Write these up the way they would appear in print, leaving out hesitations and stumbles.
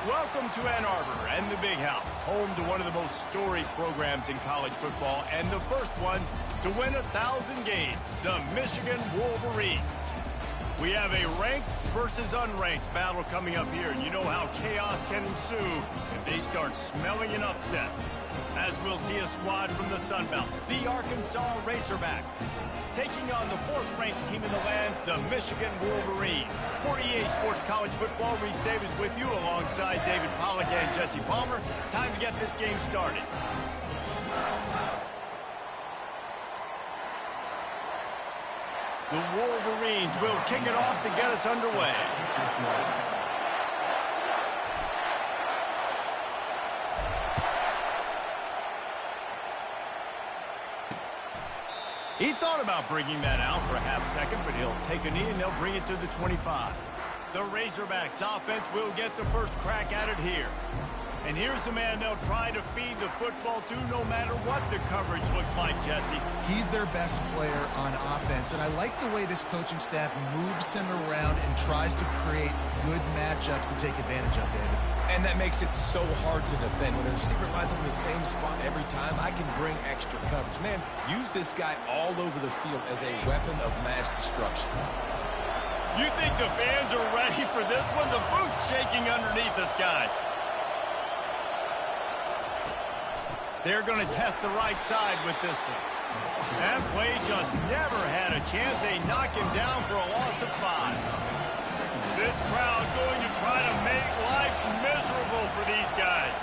Welcome to Ann Arbor and the Big House, home to one of the most storied programs in college football and the first one to win 1,000 games, the Michigan Wolverines. We have a ranked versus unranked battle coming up here, and you know how chaos can ensue if they start smelling an upset. As we'll see a squad from the Sun Belt, the Arkansas Razorbacks, taking on the fourth-ranked team in the land, the Michigan Wolverines. For EA Sports College Football, Reese Davis with you alongside David Pollack and Jesse Palmer. Time to get this game started. The Wolverines will kick it off to get us underway. He thought about bringing that out for a half second, but he'll take a knee and they'll bring it to the 25. The Razorbacks offense will get the first crack at it here. And here's the man they'll try to feed the football to no matter what the coverage looks like, Jesse. He's their best player on offense, and I like the way this coaching staff moves him around and tries to create good matchups to take advantage of, David. And that makes it so hard to defend. When a receiver lines up in the same spot every time, I can bring extra coverage. Man, use this guy all over the field as a weapon of mass destruction. You think the fans are ready for this one? The booth's shaking underneath us, guys. They're going to test the right side with this one. That play just never had a chance. They knock him down for a loss of 5. This crowd going to try to make life miserable for these guys.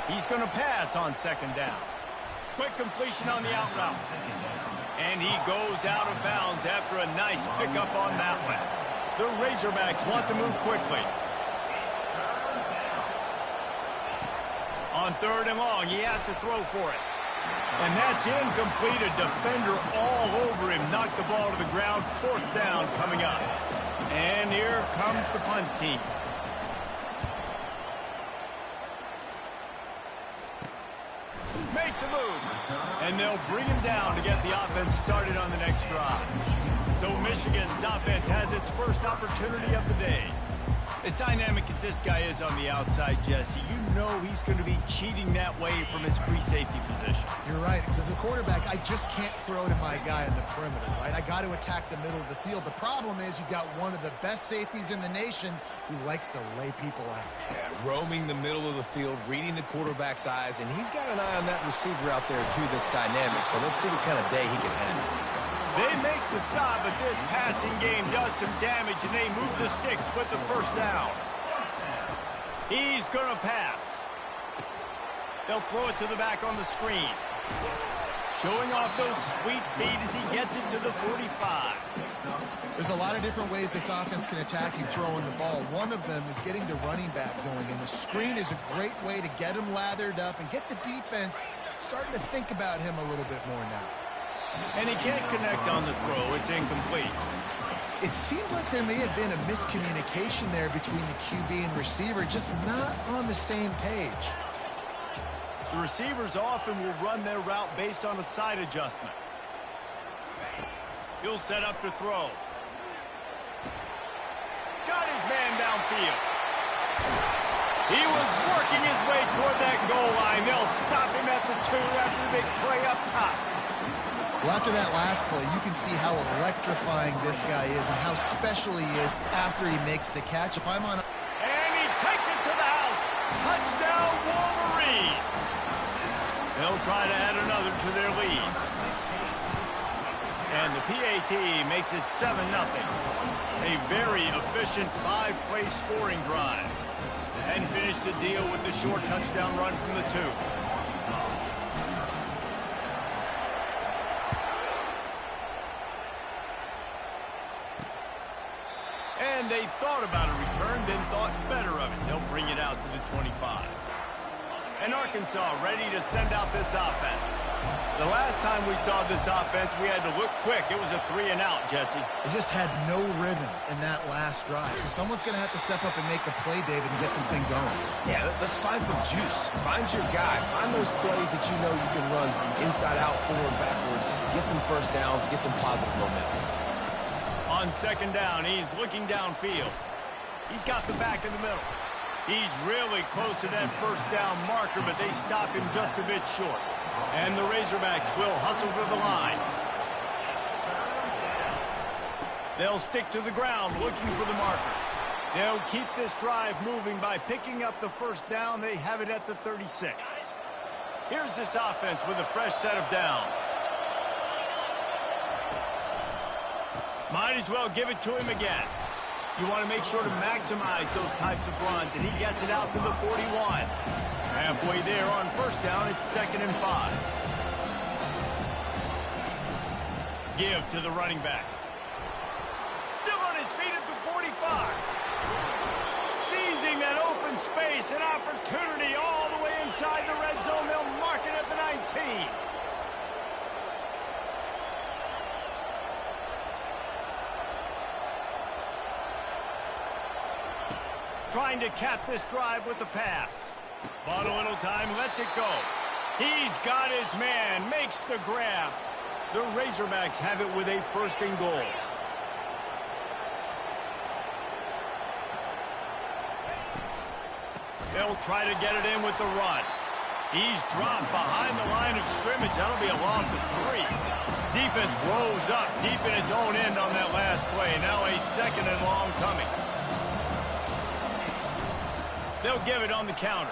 He's going to pass on second down. Quick completion on the out route. And he goes out of bounds after a nice pickup on that one. The Razorbacks want to move quickly. On third and long, he has to throw for it. And that's incomplete. A defender all over him. Knocked the ball to the ground. Fourth down coming up. And here comes the punt team. Makes a move. And they'll bring him down to get the offense started on the next drive. So Michigan's offense has its first opportunity of the day. As dynamic as this guy is on the outside, Jesse, you know he's going to be cheating that way from his free safety position. You're right, because as a quarterback, I just can't throw to my guy in the perimeter, right? I got to attack the middle of the field. The problem is you got one of the best safeties in the nation who likes to lay people out. Yeah, roaming the middle of the field, reading the quarterback's eyes, and he's got an eye on that receiver out there, too, that's dynamic. So let's see what kind of day he can have. They make the stop, but this passing game does some damage, and they move the sticks with the first down. He's going to pass. They'll throw it to the back on the screen. Showing off those sweet feet as he gets it to the 45. There's a lot of different ways this offense can attack you throwing the ball. One of them is getting the running back going, and the screen is a great way to get him lathered up and get the defense starting to think about him a little bit more now. And he can't connect on the throw. It's incomplete. It seemed like there may have been a miscommunication there between the QB and receiver, just not on the same page. The receivers often will run their route based on a side adjustment. He'll set up to throw. Got his man downfield. He was working his way toward that goal line. They'll stop him at the 2 after the big play up top. Well, after that last play, you can see how electrifying this guy is and how special he is after he makes the catch. If I'm on... And he takes it to the house. Touchdown, Wolverines. They'll try to add another to their lead. And the PAT makes it 7-0. A very efficient 5-play scoring drive. And finish the deal with the short touchdown run from the 2. And they thought about a return, then thought better of it. They'll bring it out to the 25. And Arkansas ready to send out this offense. The last time we saw this offense, we had to look quick. It was a 3-and-out, Jesse. They just had no rhythm in that last drive. So someone's going to have to step up and make a play, David, and get this thing going. Yeah, let's find some juice. Find your guy. Find those plays that you know you can run inside out, forward, backwards. Get some first downs. Get some positive momentum. On second down, he's looking downfield. He's got the back in the middle. He's really close to that first down marker, but they stop him just a bit short. And the Razorbacks will hustle to the line. They'll stick to the ground looking for the marker. They'll keep this drive moving by picking up the first down. They have it at the 36. Here's this offense with a fresh set of downs. Might as well give it to him again. You want to make sure to maximize those types of runs, and he gets it out to the 41. Halfway there on first down, it's 2nd and 5. Give to the running back. Still on his feet at the 45. Seizing that open space, an opportunity all the way inside the red zone. They'll mark it at the 19. Trying to cap this drive with the pass. Bought a little time, lets it go. He's got his man, makes the grab. The Razorbacks have it with a 1st and goal. They'll try to get it in with the run. He's dropped behind the line of scrimmage. That'll be a loss of 3. Defense rose up deep in its own end on that last play. Now a 2nd and long coming. They'll give it on the counter.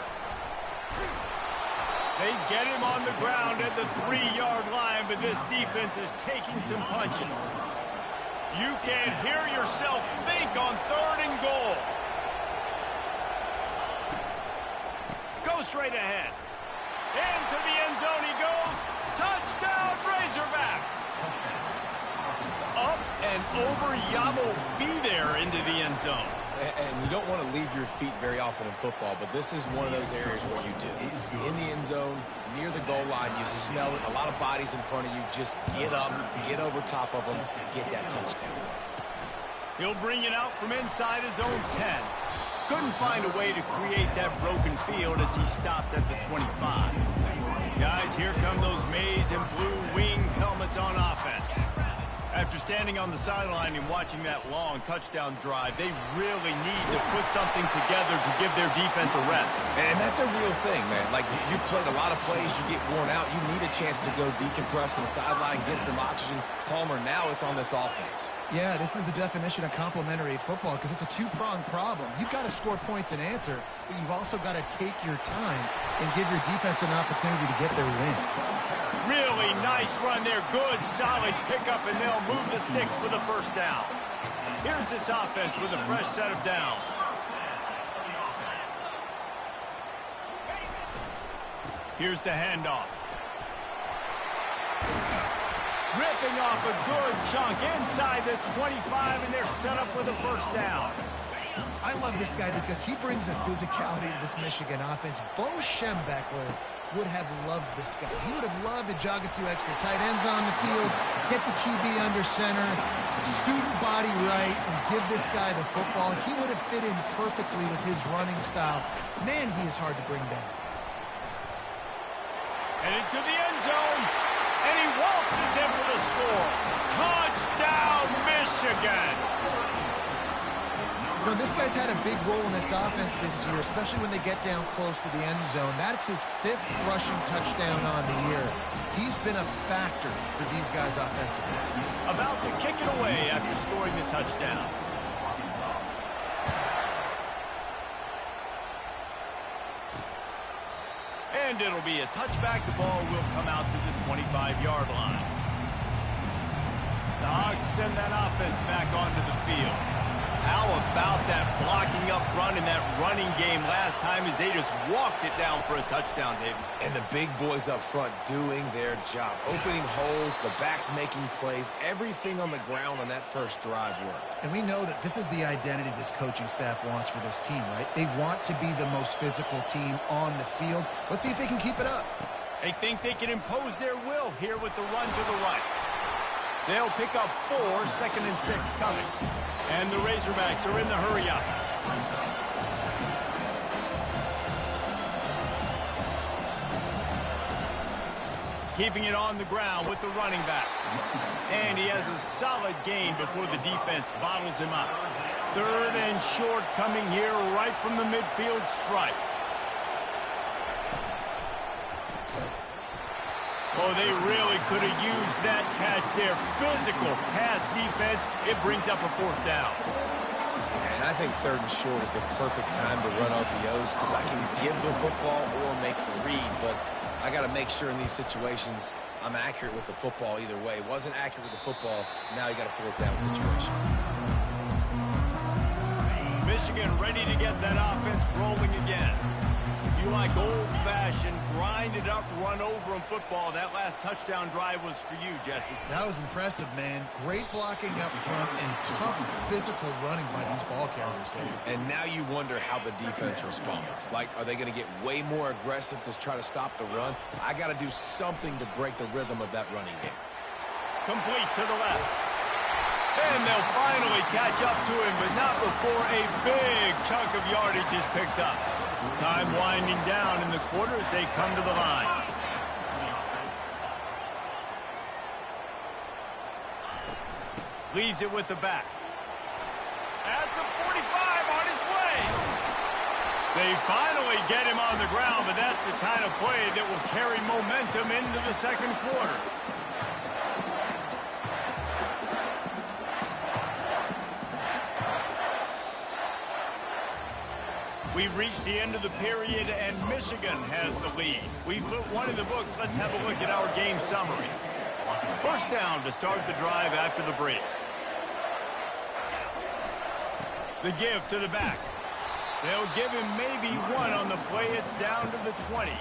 They get him on the ground at the 3-yard line, but this defense is taking some punches. You can hear yourself think on 3rd and goal. Go straight ahead. Into the end zone he goes. Touchdown, Razorbacks. Up and over. Yamo be there into the end zone. And you don't want to leave your feet very often in football, but this is one of those areas where you do. In the end zone, near the goal line, you smell it. A lot of bodies in front of you. Just get up, get over top of them, get that touchdown. He'll bring it out from inside his own 10. Couldn't find a way to create that broken field as he stopped at the 25. Guys, here come those maize and blue wing helmets on offense. After standing on the sideline and watching that long touchdown drive, they really need to put something together to give their defense a rest. And that's a real thing, man. Like, you played a lot of plays, you get worn out. You need a chance to go decompress on the sideline, get some oxygen. Palmer, now it's on this offense. Yeah, this is the definition of complementary football because it's a two-pronged problem. You've got to score points and answer, but you've also got to take your time and give your defense an opportunity to get their win. Really nice run there. Good, solid pickup, and they'll move the sticks for the first down. Here's this offense with a fresh set of downs. Here's the handoff. Ripping off a good chunk inside the 25, and they're set up with a first down. I love this guy because he brings a physicality to this Michigan offense. Bo Schembechler would have loved this guy. He would have loved to jog a few extra tight ends on the field, get the QB under center, student body right, and give this guy the football. He would have fit in perfectly with his running style. Man, he is hard to bring down. And into the end zone, and he waltzes in for the score. Touchdown, Michigan! You know, this guy's had a big role in this offense this year, especially when they get down close to the end zone. That's his 5th rushing touchdown on the year. He's been a factor for these guys offensively. About to kick it away after scoring the touchdown. And it'll be a touchback. The ball will come out to the 25-yard line. The Hogs send that offense back onto the field. How about that blocking up front and that running game last time as they just walked it down for a touchdown, David? And the big boys up front doing their job. Opening holes, the backs making plays, everything on the ground on that first drive worked. And we know that this is the identity this coaching staff wants for this team, right? They want to be the most physical team on the field. Let's see if they can keep it up. They think they can impose their will here with the run to the right. They'll pick up 4, 2nd and 6 coming. And the Razorbacks are in the hurry-up. Keeping it on the ground with the running back. And he has a solid gain before the defense bottles him up. 3rd and short coming here right from the midfield stripe. Oh, they really could have used that catch there. Physical pass defense. It brings up a 4th down. And I think 3rd and short is the perfect time to run RPOs because I can give the football or make the read, but I got to make sure in these situations I'm accurate with the football either way. Wasn't accurate with the football. Now you got a 4th down situation. Michigan ready to get that offense rolling again. If you like old-fashioned, grind-it-up, run-over-'em football, that last touchdown drive was for you, Jesse. That was impressive, man. Great blocking up front and tough physical running by these ball carriers, David. And now you wonder how the defense responds. Like, are they going to get way more aggressive to try to stop the run? I got to do something to break the rhythm of that running game. Complete to the left. And they'll finally catch up to him, but not before a big chunk of yardage is picked up. Time winding down in the quarter as they come to the line. Leaves it with the back. At the 45 on its way. They finally get him on the ground, but that's the kind of play that will carry momentum into the 2nd quarter. We've reached the end of the period, and Michigan has the lead. We've put one in the books. Let's have a look at our game summary. 1st down to start the drive after the break. The give to the back. They'll give him maybe 1 on the play. It's down to the 20.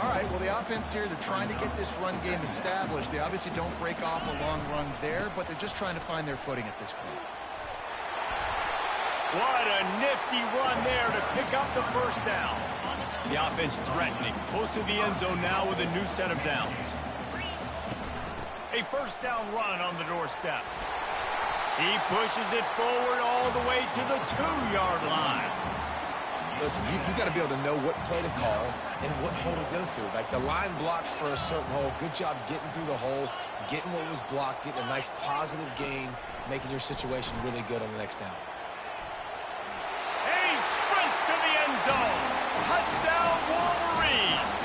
All right, well, the offense here, they're trying to get this run game established. They obviously don't break off a long run there, but they're just trying to find their footing at this point. What a nifty run there to pick up the 1st down. The offense threatening. Close to the end zone now with a new set of downs. A 1st down run on the doorstep. He pushes it forward all the way to the 2-yard line. Listen, you got to be able to know what play to call and what hole to go through. Like the line blocks for a certain hole. Good job getting through the hole, getting what was blocked, getting a nice positive gain, making your situation really good on the next down. To the end zone. Touchdown, Wolverines.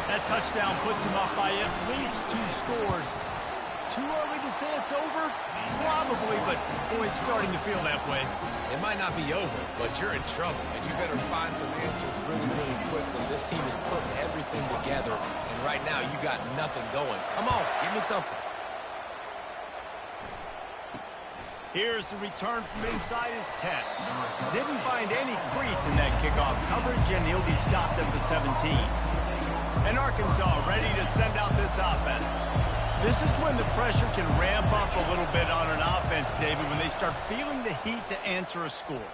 That touchdown puts them up by at least 2 scores. Too early to say it's over? Probably, but boy, it's starting to feel that way. It might not be over, but you're in trouble, and you better find some answers really, really quickly. This team is putting everything together, and right now you got nothing going. Come on, give me something. Here's the return from inside his 10. Didn't find any crease in that kickoff coverage, and he'll be stopped at the 17. And Arkansas ready to send out this offense. This is when the pressure can ramp up a little bit on an offense, David, when they start feeling the heat to answer a score.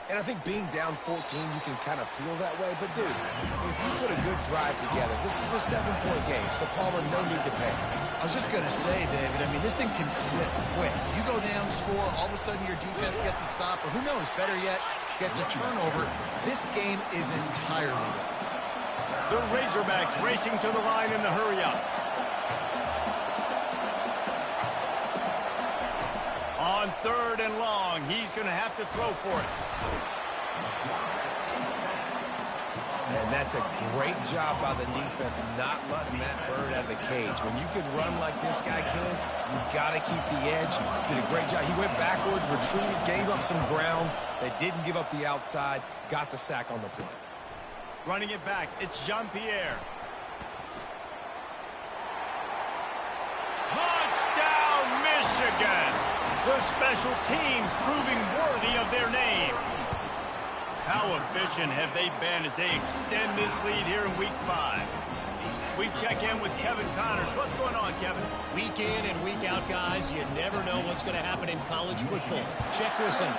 And I think being down 14, you can kind of feel that way. But, dude, if you put a good drive together, this is a 7-point game, so Palmer, no need to panic. I was just going to say, David, I mean, this thing can flip quick. You go down, score, all of a sudden your defense gets a stop, or who knows, better yet, gets a turnover. This game is entirely different. The Razorbacks racing to the line in the hurry-up. On 3rd and long, he's going to have to throw for it. And that's a great job by the defense not letting that bird out of the cage. When you can run like this guy can, you got to keep the edge. Did a great job. He went backwards, retreated, gave up some ground. They didn't give up the outside, got the sack on the play. Running it back, it's Jean-Pierre. Touchdown, Michigan! The special teams proving worthy of their name. How efficient have they been as they extend this lead here in Week 5? We check in with Kevin Connors. What's going on, Kevin? Week in and week out, guys, you never know what's going to happen in college football. Check this out.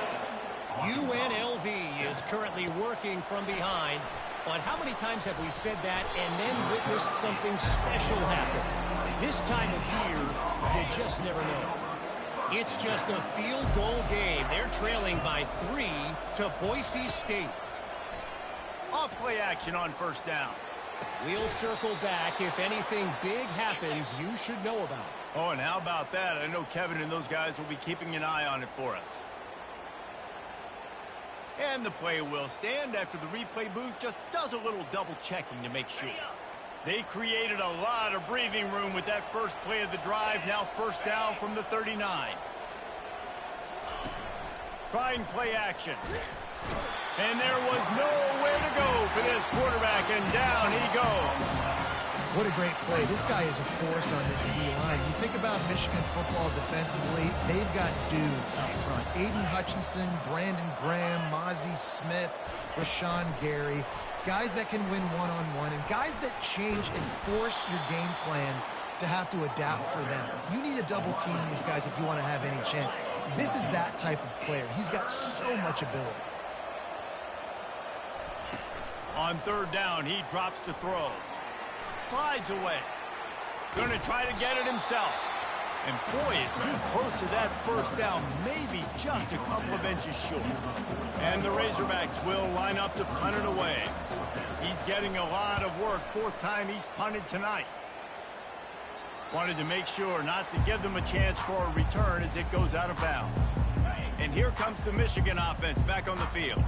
UNLV is currently working from behind, but how many times have we said that and then witnessed something special happen? This time of year, you just never know. It's just a field goal game. They're trailing by 3 to Boise State. Off play action on 1st down. We'll circle back. If anything big happens, you should know about it. Oh, and how about that? I know Kevin and those guys will be keeping an eye on it for us. And the play will stand after the replay booth just does a little double checking to make sure. They created a lot of breathing room with that first play of the drive. Now first down from the 39. Trying play action. And there was nowhere to go for this quarterback, and down he goes. What a great play. This guy is a force on this D-line. You think about Michigan football defensively, they've got dudes up front. Aiden Hutchinson, Brandon Graham, Mozzie Smith, Rashawn Gary. Guys that can win one-on-one and guys that change and force your game plan to have to adapt for them. You need to double team these guys if you want to have any chance. This is that type of player. He's got so much ability. On third down, he drops to throw. Slides away. Going to try to get it himself. And boy, is he close to that first down, maybe just a couple of inches short. And the Razorbacks will line up to punt it away. He's getting a lot of work. Fourth time he's punted tonight. Wanted to make sure not to give them a chance for a return as it goes out of bounds. And here comes the Michigan offense back on the field.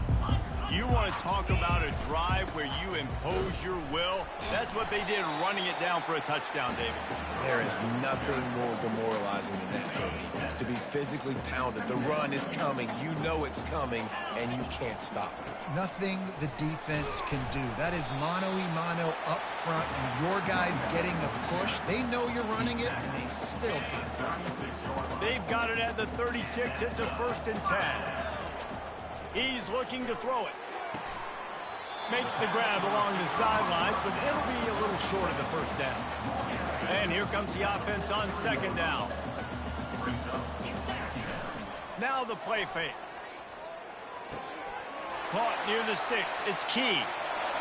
You want to talk about a drive where you impose your will? That's what they did, running it down for a touchdown, David. There is nothing more demoralizing than that for a defense. To be physically pounded. The run is coming. You know it's coming, and you can't stop it. Nothing the defense can do. That is mano-a-mano up front, and your guys getting a push. They know you're running it, and they still can't stop it. They've got it at the 36. It's a 1st and 10. He's looking to throw it. Makes the grab along the sidelines, but it'll be a little short of the first down. And here comes the offense on 2nd down. Now the play fake. Caught near the sticks. It's Key.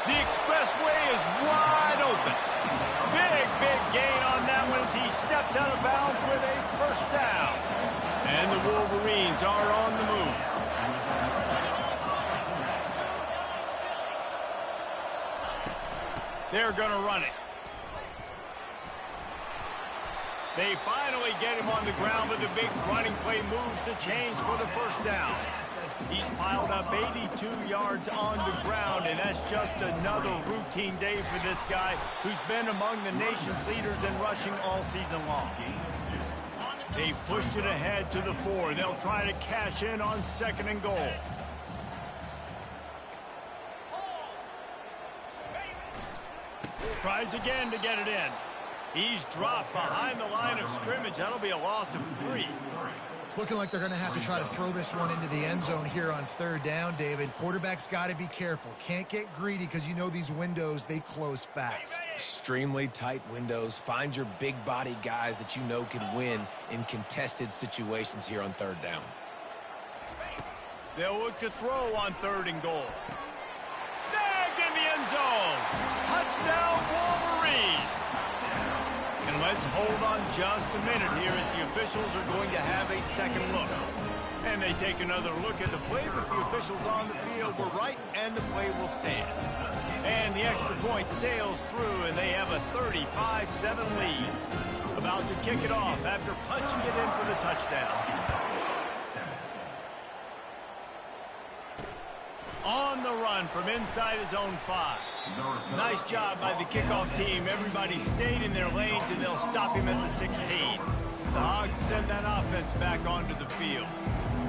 The expressway is wide open. Big gain on that one as he steps out of bounds with a first down. And the Wolverines are on the move. They're going to run it. They finally get him on the ground, but the big running play moves to change for the first down. He's piled up 82 yards on the ground, and that's just another routine day for this guy who's been among the nation's leaders in rushing all season long. They pushed it ahead to the 4. They'll try to cash in on 2nd and goal. Tries again to get it in. He's dropped behind the line of scrimmage. That'll be a loss of 3. It's looking like they're going to have to try to throw this one into the end zone here on 3rd down, David. Quarterback's got to be careful. Can't get greedy because you know these windows, they close fast. Extremely tight windows. Find your big body guys that you know can win in contested situations here on 3rd down. They'll look to throw on 3rd and goal. Snagged in the end zone. Touchdown, Wolverines. And let's hold on just a minute here as the officials are going to have a second look. And they take another look at the play, but the officials on the field were right, and the play will stand. And the extra point sails through, and they have a 35-7 lead. About to kick it off after punching it in for the touchdown. On the run from inside his own 5. Nice job by the kickoff team. Everybody stayed in their lanes, and they'll stop him at the 16. The Hogs send that offense back onto the field.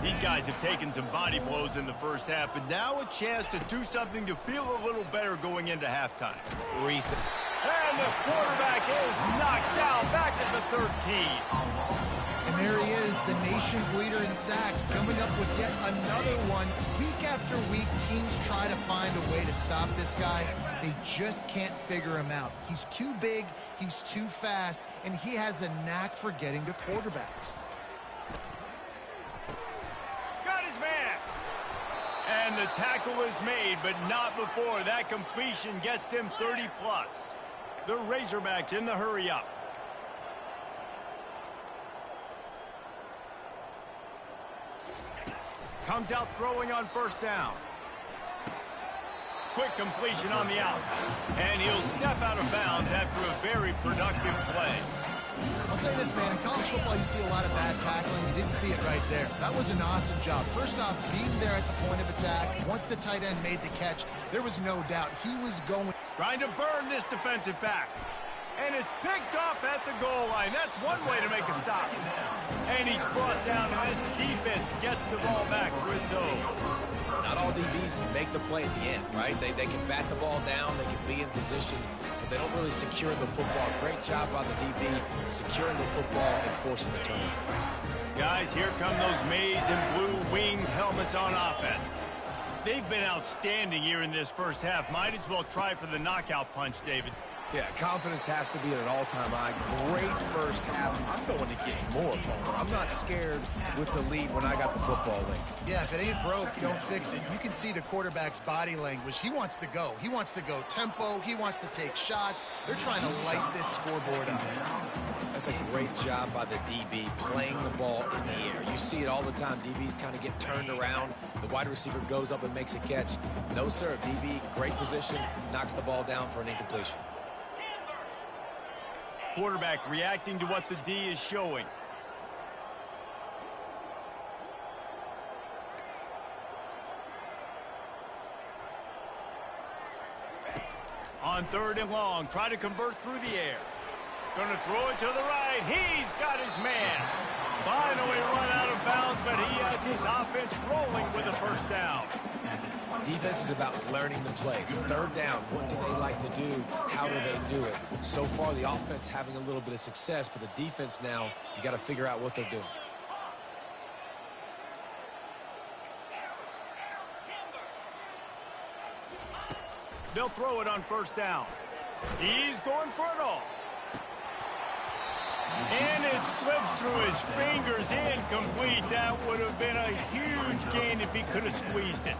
These guys have taken some body blows in the first half, but now a chance to do something to feel a little better going into halftime. And the quarterback is knocked down back at the 13. And there he is, the nation's leader in sacks, coming up with yet another one. Week after week, teams try to find a way to stop this guy. They just can't figure him out. He's too big, he's too fast, and he has a knack for getting to quarterbacks. Got his man. And the tackle is made, but not before that completion gets them 30+. The Razorbacks in the hurry-up. Comes out throwing on 1st down. quick completion on the out. And he'll step out of bounds after a very productive play. I'll say this, man. In college football, you see a lot of bad tackling. You didn't see it right there. That was an awesome job. First off, being there at the point of attack. Once the tight end made the catch, there was no doubt he was going. Trying to burn this defensive back. And it's picked off at the goal line. That's one way to make a stop. And he's brought down, and this defense gets the ball back for its own. Not all DBs make the play at the end, right? They can bat the ball down, they can be in position, but they don't really secure the football. Great job by the DB securing the football and forcing the turnover. Guys, here come those maize and blue winged helmets on offense. They've been outstanding here in this first half. Might as well try for the knockout punch, David. Yeah, confidence has to be at an all-time high. Great first half. I'm going to get more, Palmer. I'm not scared with the lead when I got the football late. Yeah, if it ain't broke, don't fix it. You can see the quarterback's body language. He wants to go. He wants to go tempo. He wants to take shots. They're trying to light this scoreboard up. That's a great job by the DB, playing the ball in the air. You see it all the time. DBs kind of get turned around. The wide receiver goes up and makes a catch. No, sir. DB, great position, knocks the ball down for an incompletion. Quarterback reacting to what the D is showing. On 3rd and long, try to convert through the air. Going to throw it to the right. He's got his man. Finally run out of bounds, but he has his offense rolling with a first down. Defense is about learning the plays. 3rd down, what do they like to do? How do they do it? So far, the offense having a little bit of success, but the defense now, you got to figure out what they're doing. They'll throw it on 1st down. He's going for it all. And it slips through his fingers, incomplete. That would have been a huge gain if he could have squeezed it.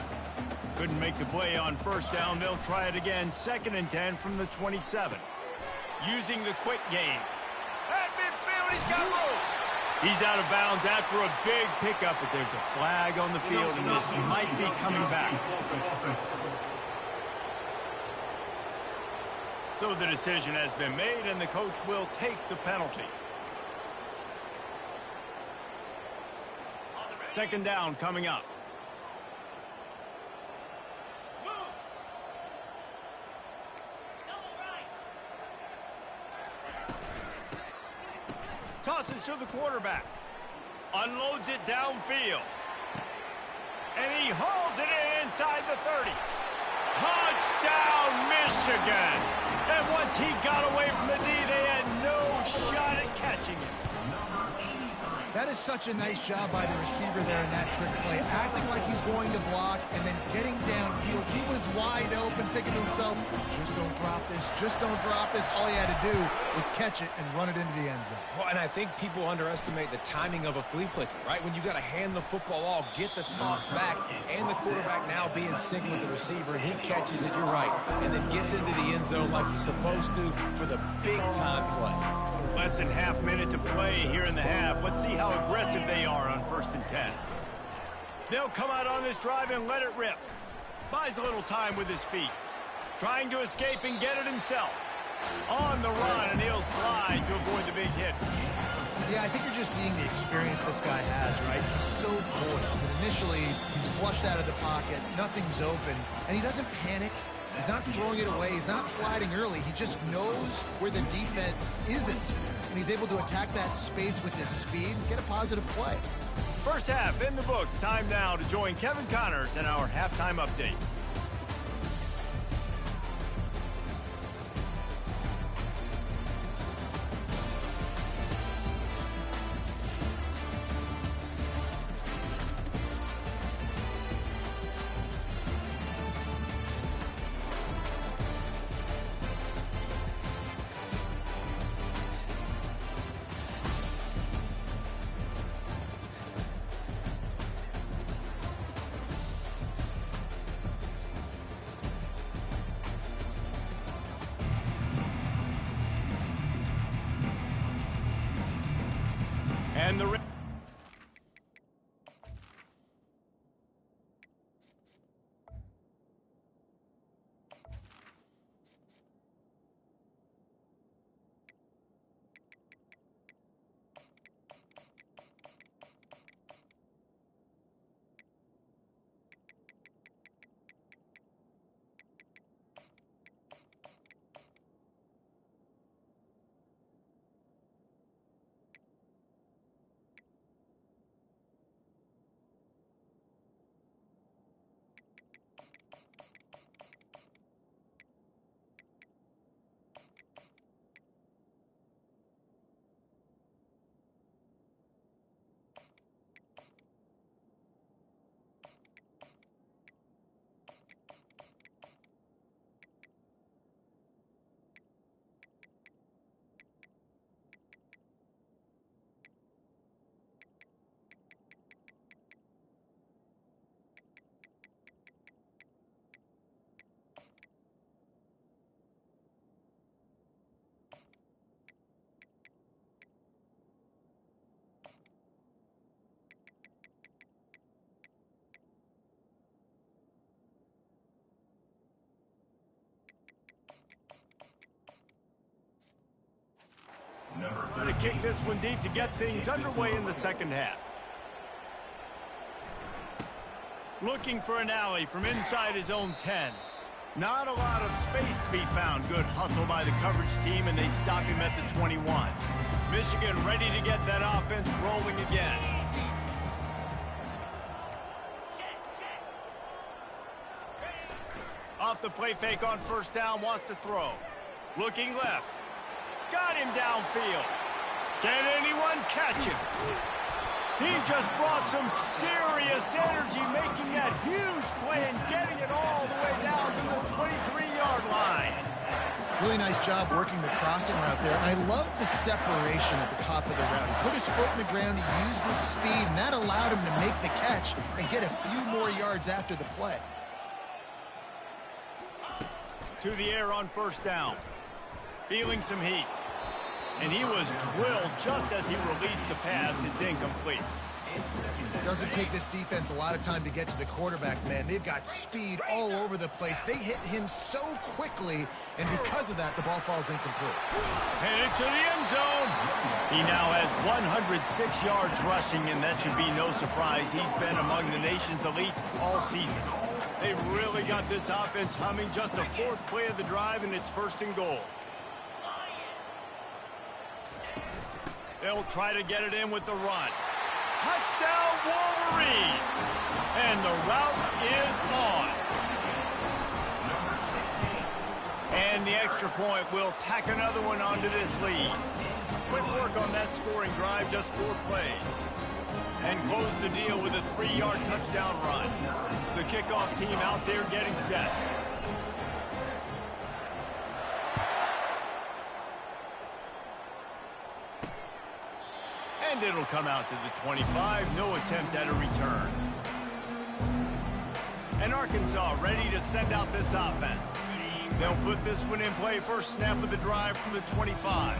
Couldn't make the play on 1st down. They'll try it again. 2nd and 10 from the 27. Using the quick game. At midfield, he's got room. He's out of bounds after a big pickup, but there's a flag on the field, and this might be coming back. So the decision has been made, and the coach will take the penalty. 2nd down coming up. Tosses to the quarterback. Unloads it downfield. And he hauls it in inside the 30. Touchdown, Michigan! And once he got away from the D, they had no shot at catching him. That is such a nice job by the receiver there in that trick play, acting like he's going to block and then getting downfield. He was wide open, thinking to himself, just don't drop this, just don't drop this. All he had to do was catch it and run it into the end zone. Well, and I think people underestimate the timing of a flea flicker, right? When you got to hand the football off, get the toss back, and the quarterback now be in sync with the receiver, and he catches it, you're right, and then gets into the end zone like he's supposed to for the big-time play. Less than half minute to play here in the half. Let's see how aggressive they are on 1st and 10. They'll come out on this drive and let it rip. Buys a little time with his feet. Trying to escape and get it himself. On the run, and he'll slide to avoid the big hit. Yeah, I think you're just seeing the experience this guy has, right? He's so poised that initially he's flushed out of the pocket, nothing's open, and he doesn't panic. He's not throwing it away. He's not sliding early. He just knows where the defense isn't. And he's able to attack that space with his speed and get a positive play. First half in the books. Time now to join Kevin Connors in our halftime update. And the kick this one deep to get things underway in the second half. Looking for an alley from inside his own 10. Not a lot of space to be found. Good hustle by the coverage team, and they stop him at the 21. Michigan ready to get that offense rolling again. Off the play fake on first down, wants to throw. Looking left. Got him downfield. Can anyone catch him? He just brought some serious energy, making that huge play and getting it all the way down to the 23-yard line. Really nice job working the crossing route there. And I love the separation at the top of the route. He put his foot in the ground, he used his speed, and that allowed him to make the catch and get a few more yards after the play. To the air on first down. Feeling some heat. And he was drilled just as he released the pass. It's incomplete. It doesn't take this defense a lot of time to get to the quarterback, man. They've got speed all over the place. They hit him so quickly, and because of that, the ball falls incomplete. Headed to the end zone. He now has 106 yards rushing, and that should be no surprise. He's been among the nation's elite all season. They've really got this offense humming. Just the fourth play of the drive, and it's first and goal. They'll try to get it in with the run. Touchdown, Wolverines! And the route is on. And the extra point will tack another one onto this lead. Quick work on that scoring drive, just 4 plays. And close the deal with a 3-yard touchdown run. The kickoff team out there getting set. And it'll come out to the 25. No attempt at a return. And Arkansas ready to send out this offense. They'll put this one in play. First snap of the drive from the 25.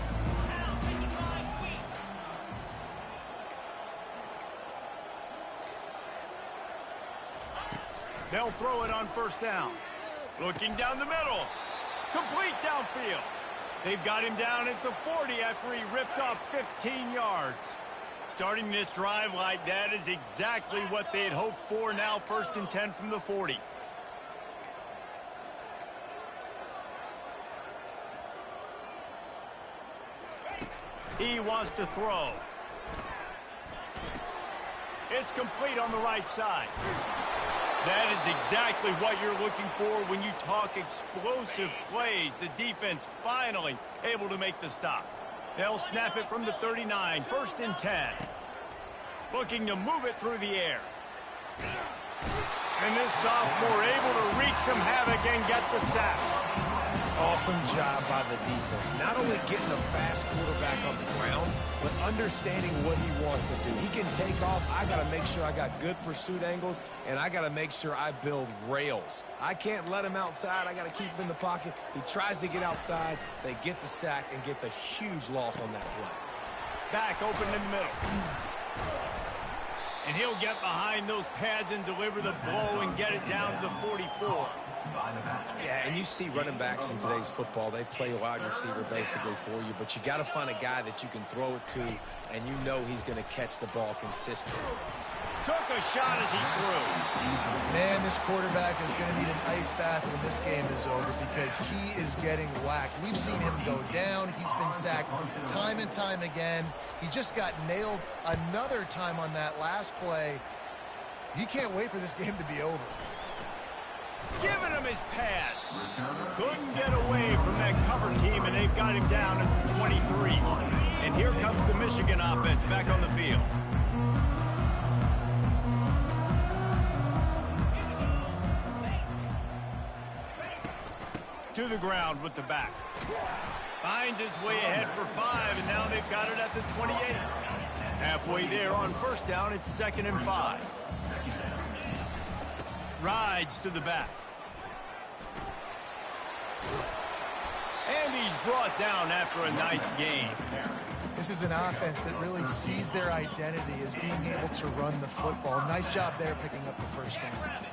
They'll throw it on first down. Looking down the middle. Complete downfield. They've got him down at the 40 after he ripped off 15 yards. Starting this drive like that is exactly what they had hoped for. Now first and 10 from the 40. He wants to throw. It's complete on the right side. That is exactly what you're looking for when you talk explosive plays. The defense finally able to make the stop. They'll snap it from the 39, first and 10. Looking to move it through the air. And this sophomore able to wreak some havoc and get the sack. Awesome job by the defense. Not only getting a fast quarterback on the ground, but understanding what he wants to do. He can take off. I got to make sure I got good pursuit angles, and I got to make sure I build rails. I can't let him outside. I got to keep him in the pocket. He tries to get outside. They get the sack and get the huge loss on that play. Back open in the middle. And he'll get behind those pads and deliver the blow and get it down to the 44. Yeah, and you see running backs in today's football, they play a wide receiver basically for you, but you got to find a guy that you can throw it to, and you know he's going to catch the ball consistently. Took a shot as he threw. Man, this quarterback is going to need an ice bath when this game is over because he is getting whacked. We've seen him go down. He's been sacked time and time again. He just got nailed another time on that last play. He can't wait for this game to be over. Giving him his pads. Couldn't get away from that cover team, and they've got him down at the 23. And here comes the Michigan offense back on the field. To the ground with the back. Finds his way ahead for 5, and now they've got it at the 28. Halfway there on first down, it's 2nd and 5. Rides to the back. And he's brought down after a nice gain. This is an offense that really sees their identity as being able to run the football. Nice job there picking up the first down.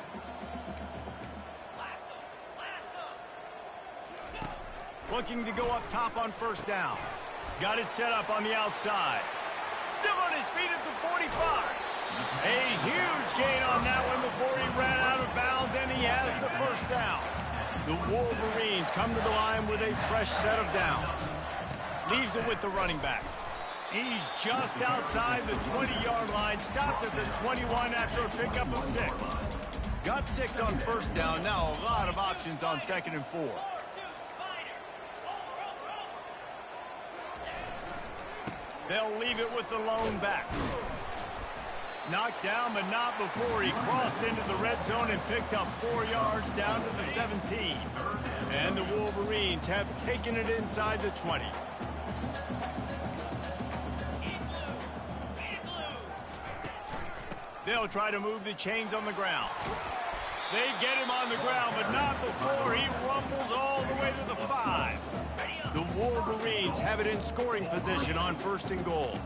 Looking to go up top on first down. Got it set up on the outside. Still on his feet at the 45. A huge gain on that one before he ran out of bounds, and he has the first down. The Wolverines come to the line with a fresh set of downs. Leaves it with the running back. He's just outside the 20-yard line, stopped at the 21 after a pickup of 6. Got 6 on first down, now a lot of options on 2nd and 4. They'll leave it with the lone back. Knocked down, but not before he crossed into the red zone and picked up 4 yards down to the 17. And the Wolverines have taken it inside the 20. They'll try to move the chains on the ground. They get him on the ground, but not before he rumbles all the way to the 5. The Wolverines have it in scoring position on 1st and goal.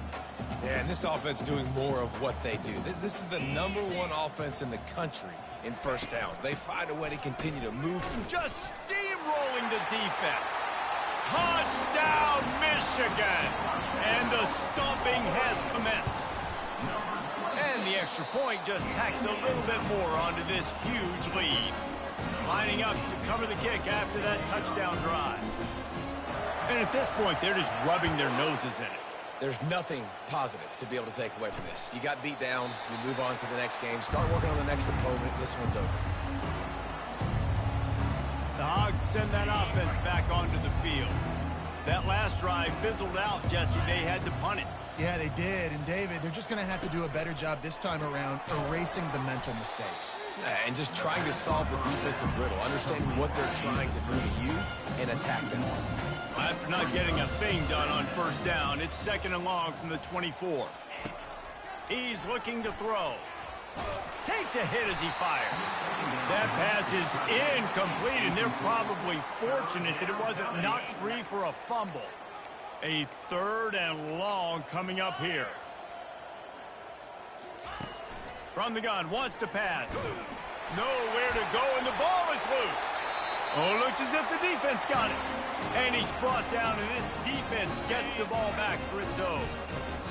Yeah, and this offense doing more of what they do. This is the #1 offense in the country in first downs. They find a way to continue to move. Just steamrolling the defense. Touchdown, Michigan! And the stomping has commenced. And the extra point just tacks a little bit more onto this huge lead. Lining up to cover the kick after that touchdown drive. And at this point, they're just rubbing their noses in it. There's nothing positive to be able to take away from this. You got beat down, you move on to the next game, start working on the next opponent, this one's over. The Hogs send that offense back onto the field. That last drive fizzled out, Jesse. They had to punt it. Yeah, they did. And, David, they're just going to have to do a better job this time around erasing the mental mistakes. And just trying to solve the defensive riddle, understanding what they're trying to do to you and attack them. After not getting a thing done on first down, it's 2nd and long from the 24. He's looking to throw. Takes a hit as he fires. That pass is incomplete, and they're probably fortunate that it wasn't knocked free for a fumble. A 3rd and long coming up here. From the gun, wants to pass. Nowhere to go, and the ball is loose. Oh, looks as if the defense got it. And he's brought down, and this defense gets the ball back for its own.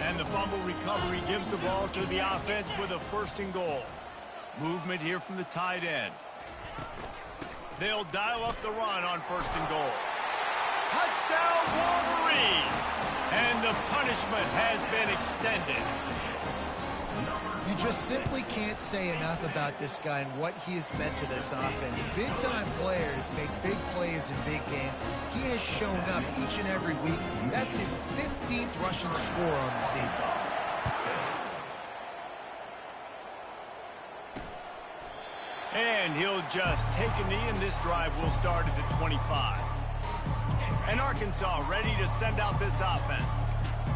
And the fumble recovery gives the ball to the offense with a 1st and goal. Movement here from the tight end. They'll dial up the run on 1st and goal. Touchdown, Wolverines! And the punishment has been extended. You just simply can't say enough about this guy and what he has meant to this offense. Big-time players make big plays in big games. He has shown up each and every week. That's his 15th rushing score on the season. And he'll just take a knee, and this drive will start at the 25. And Arkansas ready to send out this offense.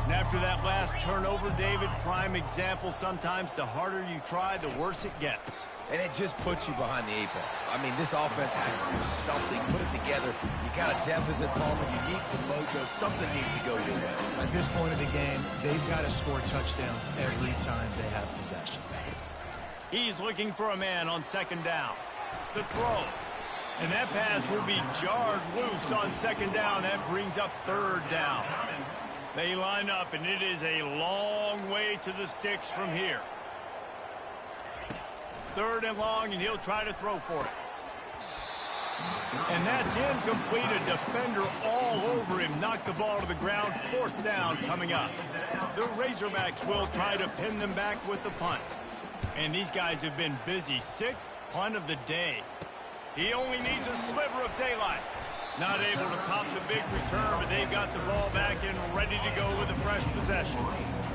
And after that last turnover, David, prime example, sometimes the harder you try, the worse it gets. And it just puts you behind the 8 ball. I mean, this offense has to do something, put it together. You got a deficit, Palmer. You need some mojo. Something needs to go your way. At this point of the game, they've got to score touchdowns every time they have possession. He's looking for a man on 2nd down. The throw. And that pass will be jarred loose on 2nd down. That brings up 3rd down. They line up, and it is a long way to the sticks from here. 3rd and long, and he'll try to throw for it. And that's incomplete. A defender all over him. Knocked the ball to the ground. 4th down coming up. The Razorbacks will try to pin them back with the punt. And these guys have been busy. 6th punt of the day. He only needs a sliver of daylight. Not able to pop the big return, but they've got the ball back and ready to go with a fresh possession.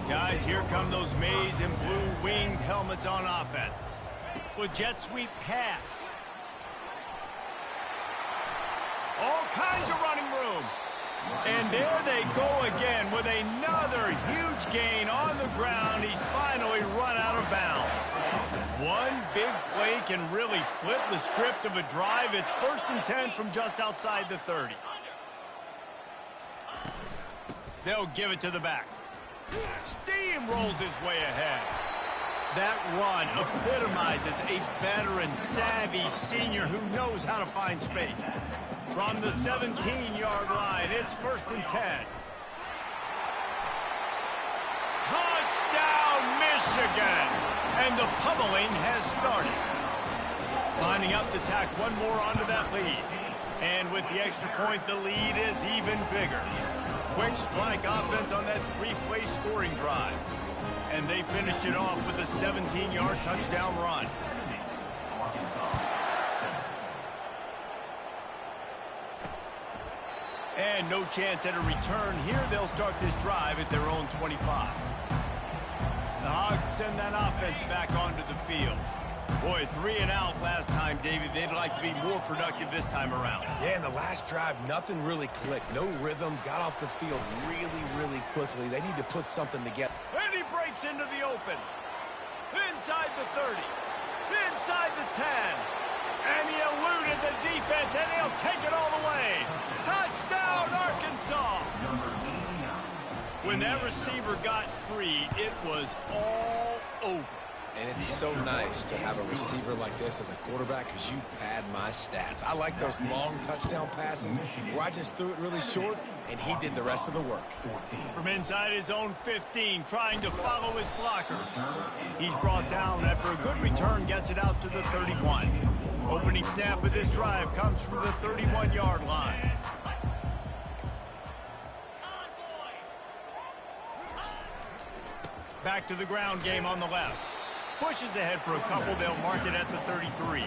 Guys, here come those maize and blue winged helmets on offense. With jet sweep pass. All kinds of running room. And there they go again with another huge gain on the ground. He's finally run out of bounds. One big play can really flip the script of a drive. It's 1st and 10 from just outside the 30. They'll give it to the back. Steamrolls his way ahead. That run epitomizes a veteran, savvy senior who knows how to find space. From the 17-yard line, it's 1st and 10. Michigan. And the pummeling has started. Lining up to tack one more onto that lead. And with the extra point, the lead is even bigger. Quick strike offense on that three-play scoring drive. And they finished it off with a 17-yard touchdown run. And no chance at a return here. They'll start this drive at their own 25. The Hogs send that offense back onto the field. Boy, 3 and out last time, David. They'd like to be more productive this time around. Yeah, in the last drive, nothing really clicked. No rhythm. Got off the field really quickly. They need to put something together. And he breaks into the open. Inside the 30. Inside the 10. And he eluded the defense, and he'll take it all the way. Touchdown, Arkansas! When that receiver got free, it was all over. And it's so nice to have a receiver like this as a quarterback because you pad my stats. I like those long touchdown passes where I just threw it really short, and he did the rest of the work. From inside his own 15, trying to follow his blockers. He's brought down after a good return, gets it out to the 31. Opening snap of this drive comes from the 31-yard line. Back to the ground game on the left. Pushes ahead for a couple. They'll mark it at the 33.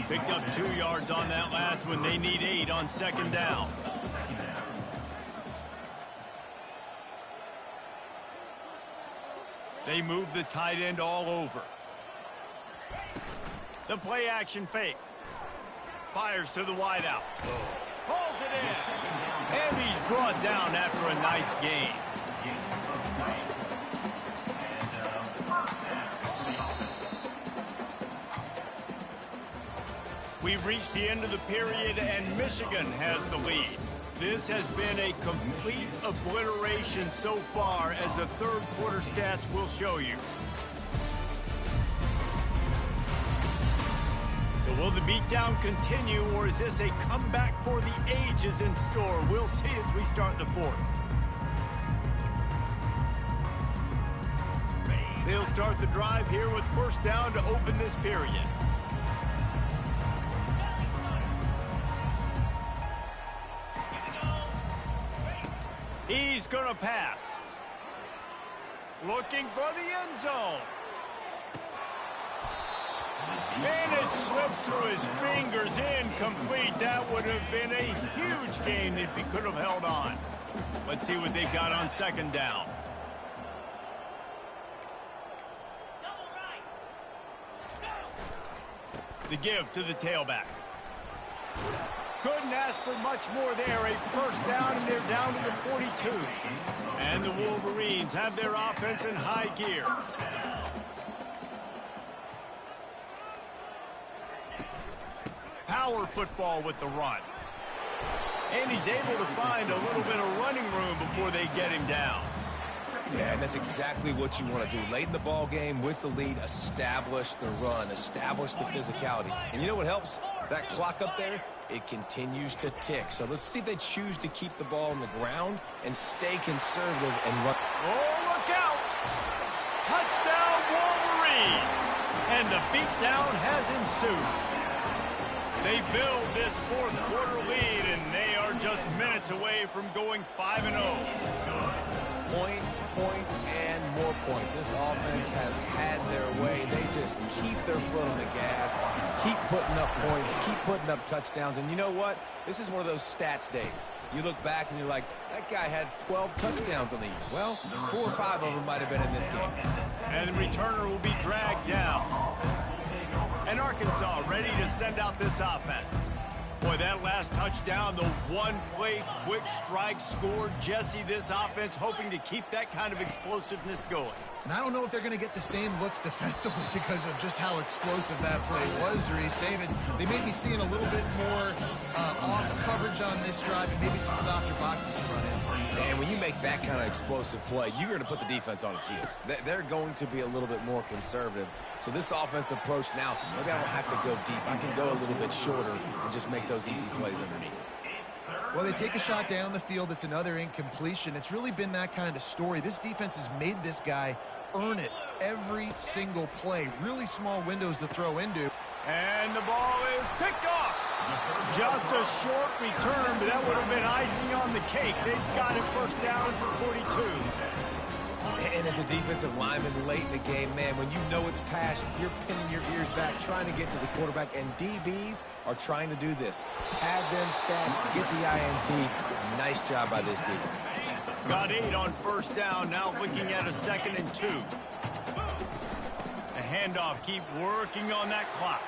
Picked up 2 yards on that last one. They need 8 on second down. They move the tight end all over. The play action fake. Fires to the wideout. Pulls it in. And he's brought down after a nice gain. We've reached the end of the period, and Michigan has the lead. This has been a complete obliteration so far, as the third quarter stats will show you. So will the beatdown continue, or is this a comeback for the ages in store? We'll see as we start the fourth. They'll start the drive here with first down to open this period. He's going to pass. Looking for the end zone. And it slips through his fingers, incomplete. That would have been a huge gain if he could have held on. Let's see what they've got on second down. The give to the tailback. Couldn't ask for much more there. A first down, and they're down to the 42. And the Wolverines have their offense in high gear. Power football with the run. And he's able to find a little bit of running room before they get him down. Yeah, and that's exactly what you want to do. Late in the ball game with the lead, establish the run, establish the physicality. And you know what helps? That clock up there, it continues to tick. So let's see if they choose to keep the ball on the ground and stay conservative and run. Oh, look out! Touchdown, Wolverines! And the beatdown has ensued. They build this fourth quarter lead, and they are just minutes away from going 5-0. Points, and more points. This offense has had their way. They just keep their foot on the gas, keep putting up points, keep putting up touchdowns. And you know what? This is one of those stats days. You look back and you're like, that guy had 12 touchdowns on the year. Well, 4 or 5 of them might have been in this game. And the returner will be dragged down. And Arkansas ready to send out this offense. Boy, that last touchdown, the one-play quick strike scored. Jesse, this offense hoping to keep that kind of explosiveness going. And I don't know if they're going to get the same looks defensively because of just how explosive that play was, Reese. David, they may be seeing a little bit more off coverage on this drive and maybe some softer boxes to run into. And when you make that kind of explosive play, you're going to put the defense on its heels. They're going to be a little bit more conservative. So this offensive approach now, maybe I don't have to go deep. I can go a little bit shorter and just make those easy plays underneath. Well, they take a shot down the field. It's another incompletion. It's really been that kind of story. This defense has made this guy earn it every single play. Really small windows to throw into. And the ball is picked off. Just a short return, but that would have been icing on the cake. They've got it first down for 42. And as a defensive lineman late in the game, man, when you know it's passed, you're pinning your ears back, trying to get to the quarterback, and DBs are trying to do this. Pad them stats, get the INT. Nice job by this D. Got 8 on first down, now looking at a 2nd and 2. A handoff, keep working on that clock.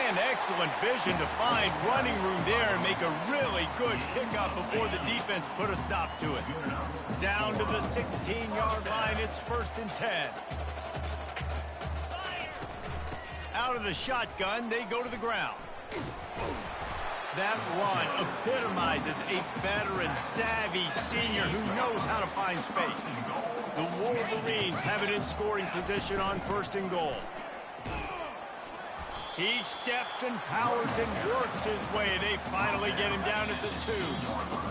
And excellent vision to find running room there and make a really good pickup before the defense put a stop to it. Down to the 16-yard line, it's 1st and 10. Out of the shotgun, they go to the ground. That run epitomizes a veteran, savvy senior who knows how to find space. The Wolverines have it in scoring position on 1st and goal. He steps and powers and works his way. They finally get him down at the 2.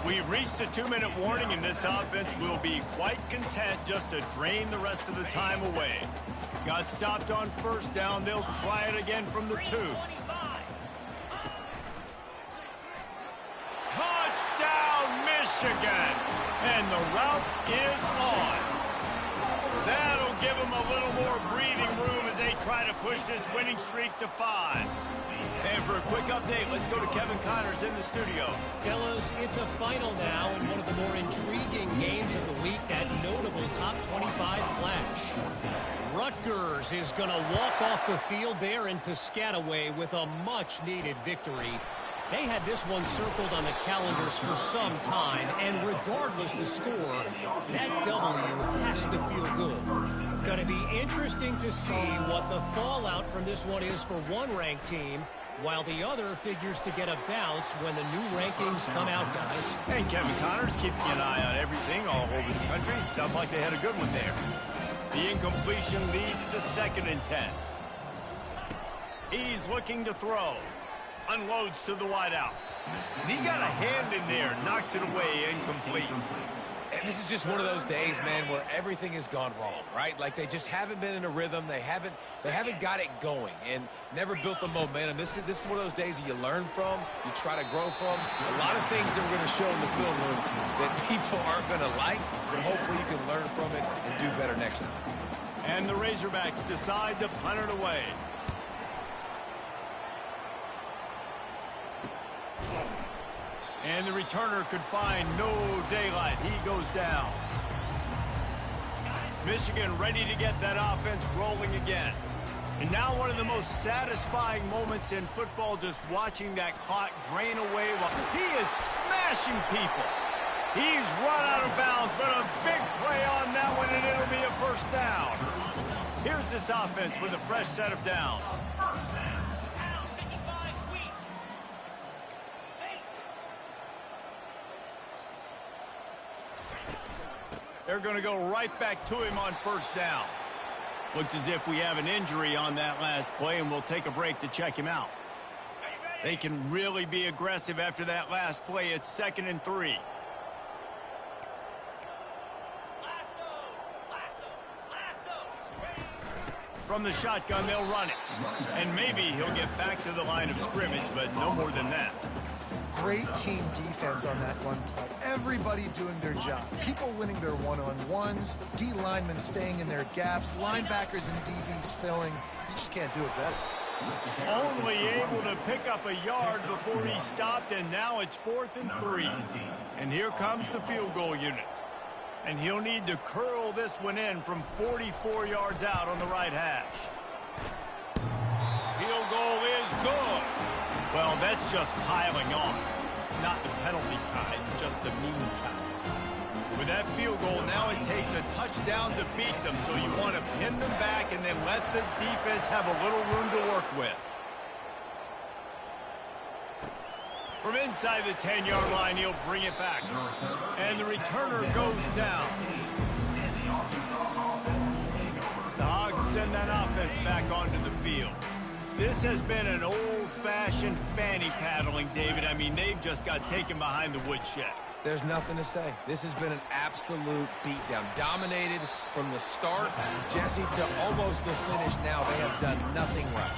We've reached the 2-minute warning, and this offense will be quite content just to drain the rest of the time away. Got stopped on first down. They'll try it again from the 2. Touchdown, Michigan! And the route is on. That'll give them a little more breathing room as they try to push this winning streak to 5. And for a quick update, let's go to Kevin Connors in the studio. Fellas, it's a final now in one of the more intriguing games of the week, that notable top 25 clash. Rutgers is going to walk off the field there in Piscataway with a much-needed victory. They had this one circled on the calendars for some time, and regardless the score, that W has to feel good. Going to be interesting to see what the fallout from this one is for one ranked team, while the other figures to get a bounce when the new rankings come out, guys. And Kevin Connors keeping an eye on everything all over the country. Sounds like they had a good one there. The incompletion leads to 2nd and 10. He's looking to throw. Unloads to the wideout. And he got a hand in there, knocks it away, incomplete. And this is just one of those days, man, where everything has gone wrong, right? Like they just haven't been in a rhythm. They haven't got it going and never built the momentum. This is one of those days that you learn from, you try to grow from. A lot of things that we're going to show in the film room that people aren't going to like, but hopefully you can learn from it and do better next time. And the Razorbacks decide to punt it away. And the returner could find no daylight. He goes down. Michigan ready to get that offense rolling again. And now one of the most satisfying moments in football, just watching that clock drain away while he is smashing people. He's run out of bounds, but a big play on that one, and it'll be a 1st down. Here's this offense with a fresh set of downs. They're going to go right back to him on 1st down. Looks as if we have an injury on that last play, and we'll take a break to check him out. They can really be aggressive after that last play. It's 2nd and 3. From the shotgun, they'll run it. And maybe he'll get back to the line of scrimmage, but no more than that. Great team defense on that one play. Everybody doing their job. People winning their one-on-ones, D linemen staying in their gaps, linebackers and DBs filling. You just can't do it better. Only able to pick up a yard before he stopped, and now it's 4th and 3. And here comes the field goal unit. And he'll need to curl this one in from 44 yards out on the right hash. Field goal is good. Well, that's just piling on. Not the penalty kind, just the mean kind. With that field goal, now it takes a touchdown to beat them, so you want to pin them back and then let the defense have a little room to work with. From inside the 10-yard line, he'll bring it back. And the returner goes down. The Hogs send that offense back onto the field. This has been an old-fashioned fanny paddling, David. I mean, they've just got taken behind the woodshed. There's nothing to say. This has been an absolute beatdown. Dominated from the start, Jesse, to almost the finish now. They have done nothing right.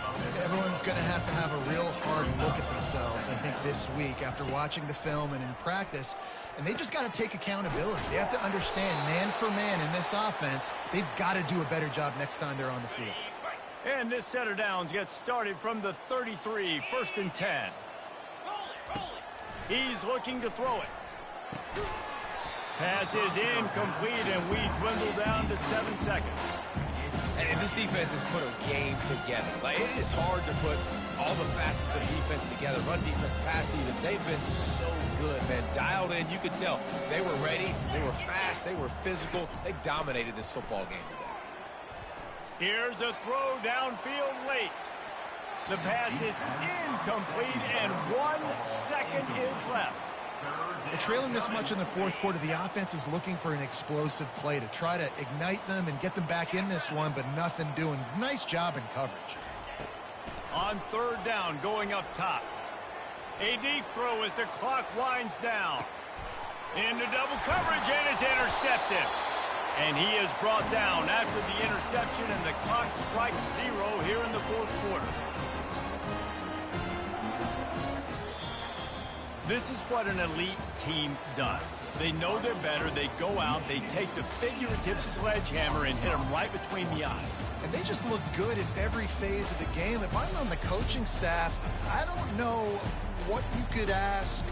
Everyone's going to have a real hard look at themselves, I think, this week after watching the film and in practice. And they just got to take accountability. They have to understand, man for man in this offense, they've got to do a better job next time they're on the field. And this set of downs gets started from the 33, 1st and 10. He's looking to throw it. Pass is incomplete, and we dwindle down to 7 seconds. And this defense has put a game together. Like, it is hard to put all the facets of defense together. Run defense, pass defense. They've been so good, man. Dialed in. You could tell they were ready. They were fast. They were physical. They dominated this football game today. Here's a throw downfield late. The pass is incomplete, and 1 second is left. Well, trailing this much in the fourth quarter, the offense is looking for an explosive play to try to ignite them and get them back in this one, but nothing doing. Nice job in coverage. On 3rd down, going up top. A deep throw as the clock winds down. Into double coverage, and it's intercepted. And he is brought down after the interception, and the clock strikes 0 here in the fourth quarter. This is what an elite team does. They know they're better. They go out. They take the figurative sledgehammer and hit them right between the eyes. And they just look good in every phase of the game. If I'm on the coaching staff, I don't know what you could ask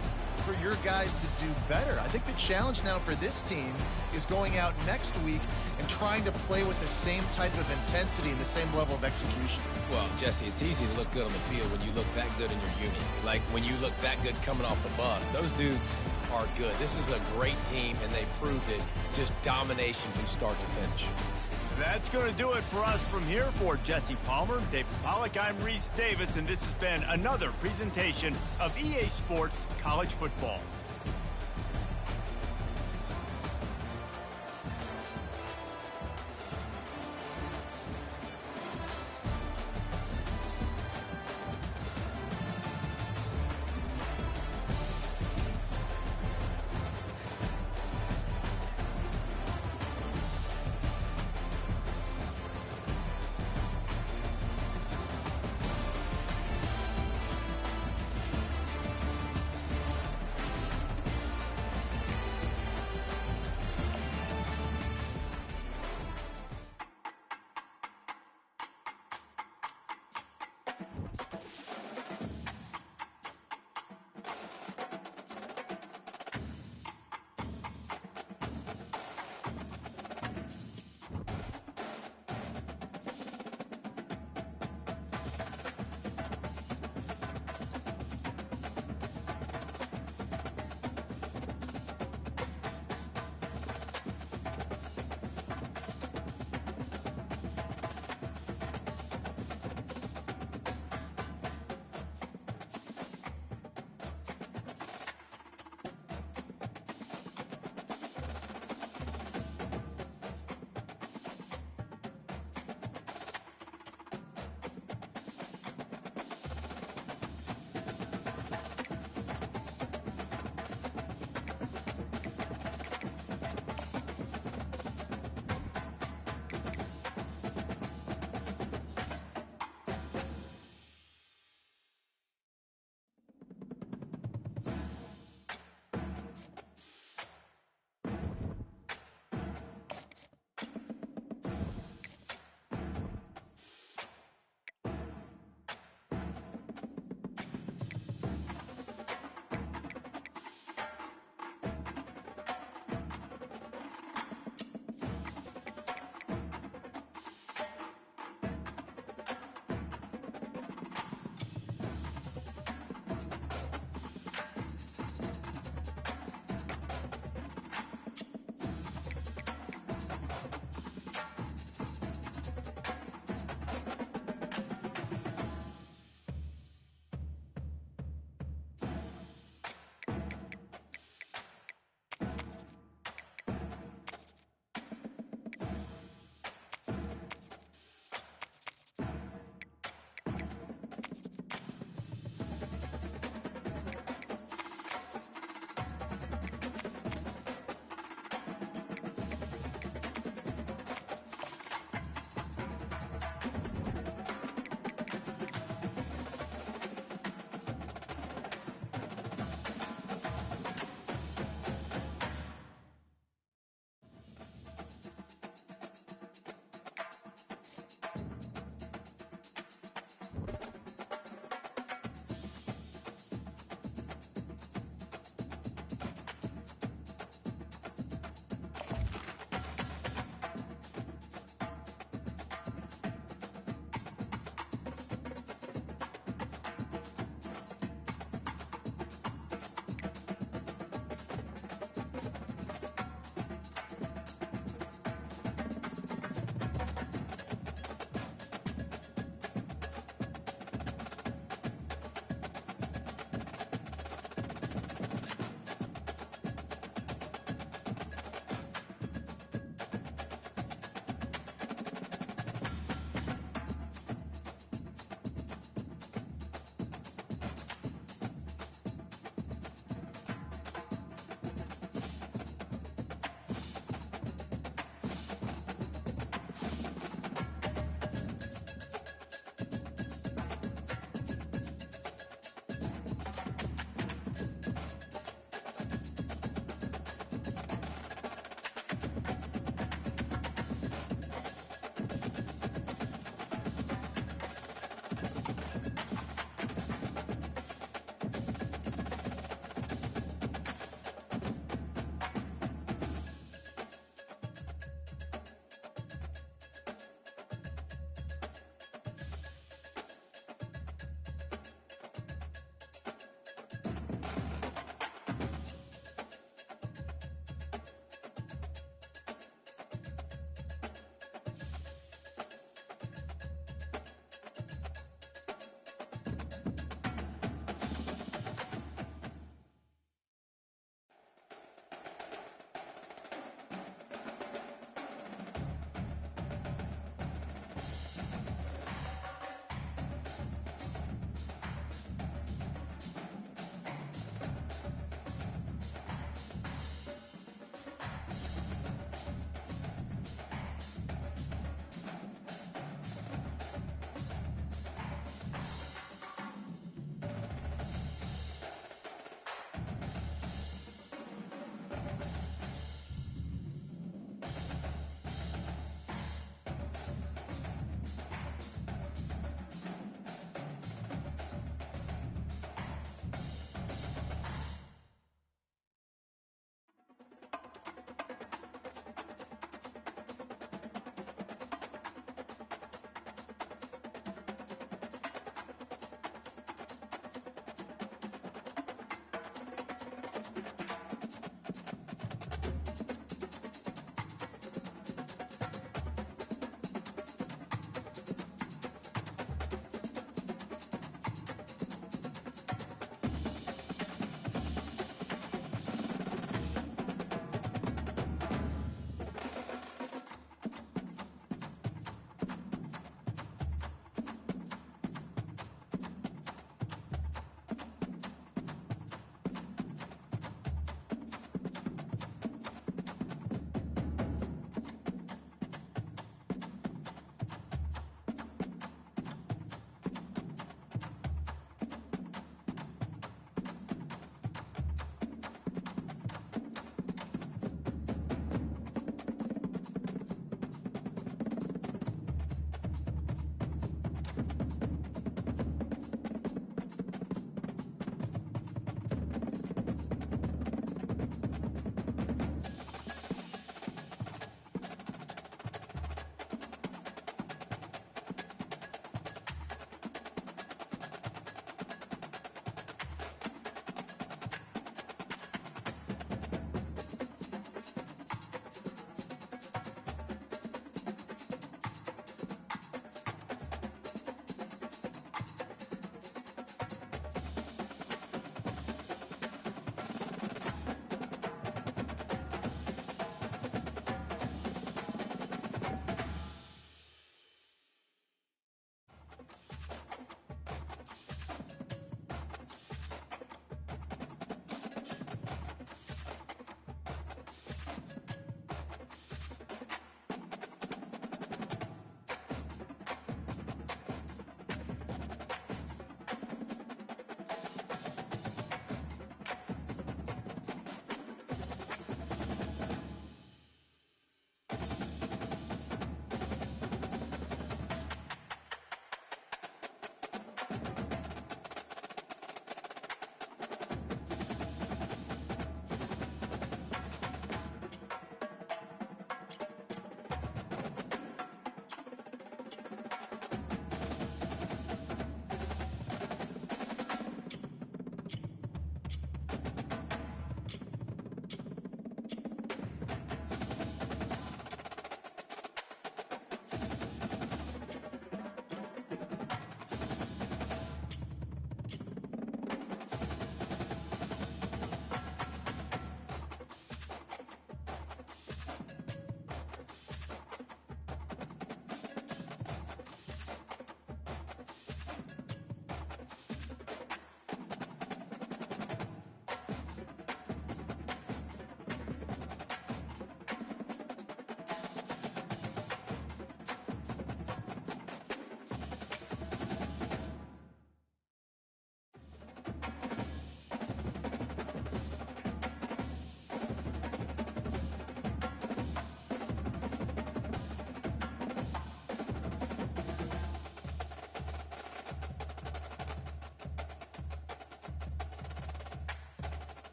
for your guys to do better. I think the challenge now for this team is going out next week and trying to play with the same type of intensity and the same level of execution. Well, Jesse, it's easy to look good on the field when you look that good in your unit. Like when you look that good coming off the bus. Those dudes are good. This is a great team, and they proved it. Just domination from start to finish. That's going to do it for us from here. For Jesse Palmer, David Pollack, I'm Reese Davis, and this has been another presentation of EA Sports College Football.